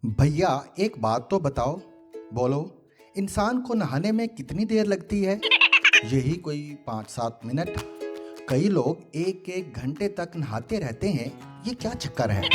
भैया एक बात तो बताओ। बोलो, इंसान को नहाने में कितनी देर लगती है? यही कोई 5-7 मिनट। कई लोग एक एक घंटे तक नहाते रहते हैं। ये क्या चक्कर है?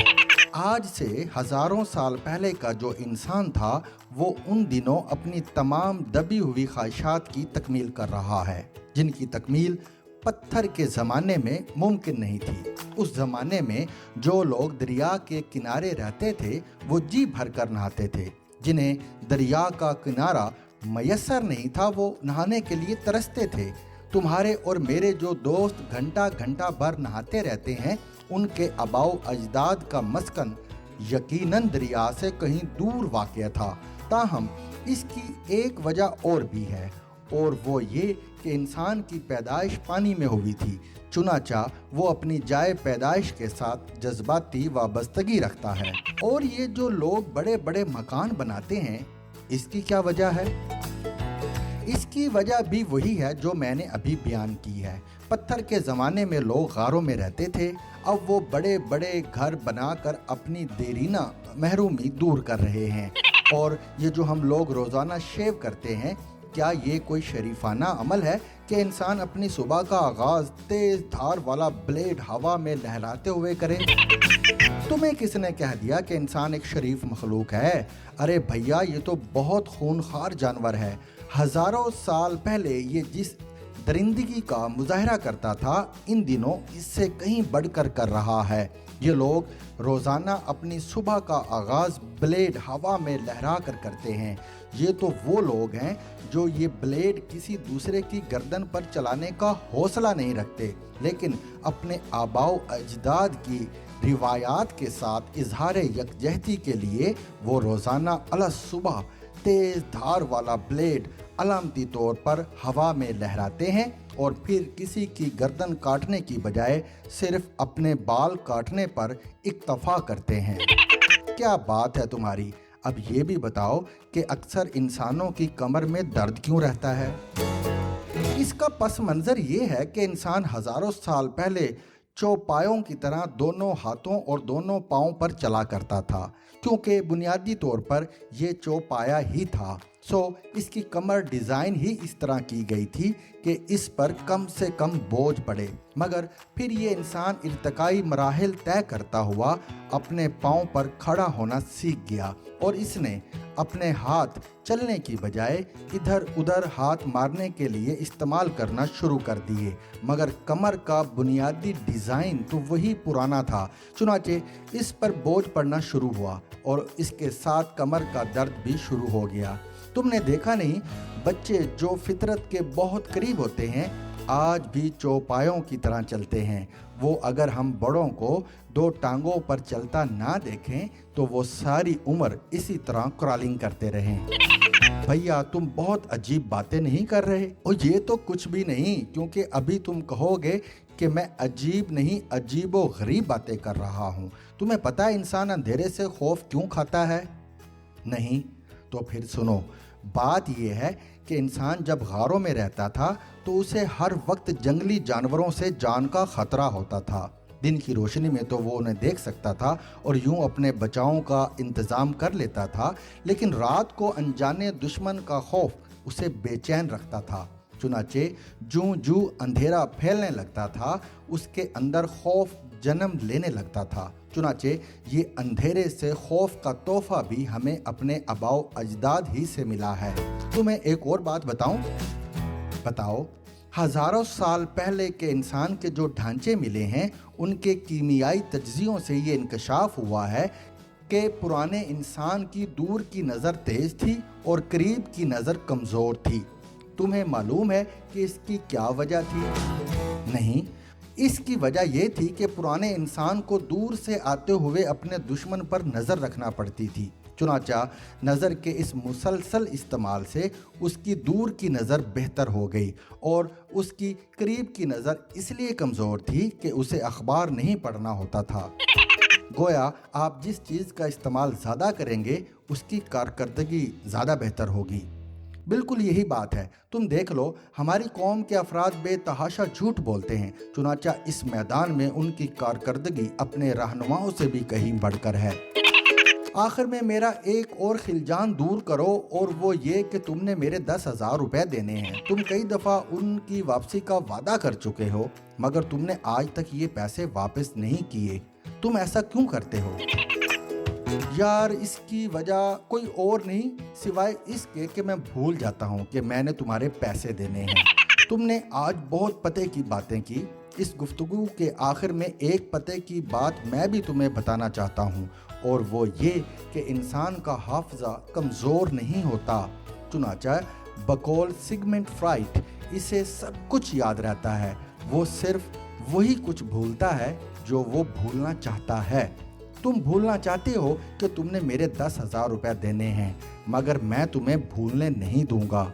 आज से हजारों साल पहले का जो इंसान था वो उन दिनों अपनी तमाम दबी हुई ख्वाहिशात की तकमील कर रहा है, जिनकी तकमील पत्थर के ज़माने में मुमकिन नहीं थी। उस ज़माने में जो लोग दरिया के किनारे रहते थे वो जी भर कर नहाते थे। जिन्हें दरिया का किनारा मयसर नहीं था वो नहाने के लिए तरसते थे। तुम्हारे और मेरे जो दोस्त घंटा घंटा भर नहाते रहते हैं, उनके आबाओ अजदाद का मस्कन यकीनन दरिया से कहीं दूर वाक़या था। ताहम इसकी एक वजह और भी है, और वो ये कि इंसान की पैदाइश पानी में हुई थी। चुनाचा वो अपनी जाए पैदाइश के साथ जज्बाती वाबस्तगी रखता है। और ये जो लोग बड़े बड़े मकान बनाते हैं, इसकी क्या वजह है? इसकी वजह भी वही है जो मैंने अभी बयान की है। पत्थर के ज़माने में लोग गारों में रहते थे। अब वो बड़े बड़े घर बनाकर अपनी देरीना महरूमी दूर कर रहे हैं। और ये जो हम लोग रोज़ाना शेव करते हैं, क्या ये कोई शरीफाना अमल है कि इंसान अपनी सुबह का आगाज़ तेज़ धार वाला ब्लेड हवा में लहराते हुए करे? तुम्हें किसने कह दिया कि इंसान एक शरीफ मखलूक है? अरे भैया, ये तो बहुत खूनखार जानवर है। हज़ारों साल पहले ये जिस दरिंदगी का मुजाहरा करता था, इन दिनों इससे कहीं बढ़कर कर रहा है। ये लोग रोज़ाना अपनी सुबह का आगाज़ ब्लेड हवा में लहरा कर करते हैं। ये तो वो लोग हैं जो ये ब्लेड किसी दूसरे की गर्दन पर चलाने का हौसला नहीं रखते, लेकिन अपने आबाओ अजदाद की रिवायात के साथ इजहार यकजहती के लिए वो रोज़ाना अला सुबह तेज़ धार वाला ब्लेड अलामती तौर पर हवा में लहराते हैं और फिर किसी की गर्दन काटने की बजाय सिर्फ अपने बाल काटने पर इक्तफा करते हैं। क्या बात है तुम्हारी? अब ये भी बताओ कि अक्सर इंसानों की कमर में दर्द क्यों रहता है? इसका पस मंज़र ये है कि इंसान हज़ारों साल पहले चौपायों की तरह दोनों हाथों और दोनों पाँव पर चला करता था, क्योंकि बुनियादी तौर पर यह चौपाया ही था। इसकी कमर डिज़ाइन ही इस तरह की गई थी कि इस पर कम से कम बोझ पड़े। मगर फिर ये इंसान इर्तिकाई मराहिल तय करता हुआ अपने पाँव पर खड़ा होना सीख गया और इसने अपने हाथ चलने की बजाय इधर उधर हाथ मारने के लिए इस्तेमाल करना शुरू कर दिए। मगर कमर का बुनियादी डिज़ाइन तो वही पुराना था। चुनाचे इस पर बोझ पड़ना शुरू हुआ और इसके साथ कमर का दर्द भी शुरू हो गया। तुमने देखा नहीं, बच्चे जो फितरत के बहुत करीब होते हैं आज भी चौपायों की तरह चलते हैं। वो अगर हम बड़ों को दो टांगों पर चलता ना देखें तो वो सारी उम्र इसी तरह क्रॉलिंग करते रहें। भैया, तुम बहुत अजीब बातें नहीं कर रहे? और ये तो कुछ भी नहीं, क्योंकि अभी तुम कहोगे कि मैं अजीब नहीं अजीबो गरीब बातें कर रहा हूँ। तुम्हें पता है इंसान अंधेरे से खौफ क्यों खाता है? नहीं तो फिर सुनो। बात यह है कि इंसान जब गारों में रहता था तो उसे हर वक्त जंगली जानवरों से जान का खतरा होता था। दिन की रोशनी में तो वो उन्हें देख सकता था और यूं अपने बचावों का इंतज़ाम कर लेता था, लेकिन रात को अनजाने दुश्मन का खौफ उसे बेचैन रखता था। चुनाचे जूं जूं अंधेरा फैलने लगता था, उसके अंदर खौफ जन्म लेने लगता था। चुनाचे ये अंधेरे से खौफ का तोहफा भी हमें अपने आबाओ अजदाद ही से मिला है। तुम्हें एक और बात बताऊं? बताओ। हज़ारों साल पहले के इंसान के जो ढांचे मिले हैं, उनके कीमियाई तज्ज़ियों से ये इंकशाफ हुआ है कि पुराने इंसान की दूर की नज़र तेज़ थी और करीब की नज़र कमज़ोर थी। तुम्हें मालूम है कि इसकी क्या वजह थी? नहीं, इसकी वजह यह थी कि पुराने इंसान को दूर से आते हुए अपने दुश्मन पर नज़र रखना पड़ती थी। चुनाचा नज़र के इस मुसलसल इस्तेमाल से उसकी दूर की नज़र बेहतर हो गई और उसकी करीब की नज़र इसलिए कमज़ोर थी कि उसे अखबार नहीं पढ़ना होता था। गोया आप जिस चीज़ का इस्तेमाल ज़्यादा करेंगे उसकी कारकर्दगी ज़्यादा बेहतर होगी। बिल्कुल यही बात है। तुम देख लो, हमारी कौम के अफराद बेतहाशा झूठ बोलते हैं। चुनाचा इस मैदान में उनकी कारकर्दगी अपने रहनुमाओं से भी कहीं बढ़कर है। आखिर में मेरा एक और खिलजान दूर करो और वो ये कि तुमने मेरे 10,000 रुपए देने हैं। तुम कई दफ़ा उनकी वापसी का वादा कर चुके हो मगर तुमने आज तक ये पैसे वापस नहीं किए। तुम ऐसा क्यों करते हो? यार इसकी वजह कोई और नहीं सिवाय इसके कि मैं भूल जाता हूँ कि मैंने तुम्हारे पैसे देने हैं। तुमने आज बहुत पते की बातें की। इस गुफ्तगू के आखिर में एक पते की बात मैं भी तुम्हें बताना चाहता हूँ और वो ये कि इंसान का हाफजा कमज़ोर नहीं होता, चुनाचा बकौल सिगमंड फ्राइड इसे सब कुछ याद रहता है। वो सिर्फ वही कुछ भूलता है जो वो भूलना चाहता है। तुम भूलना चाहते हो कि तुमने मेरे 10,000 रुपये देने हैं मगर मैं तुम्हें भूलने नहीं दूंगा।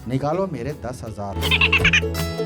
निकालो मेरे 10,000।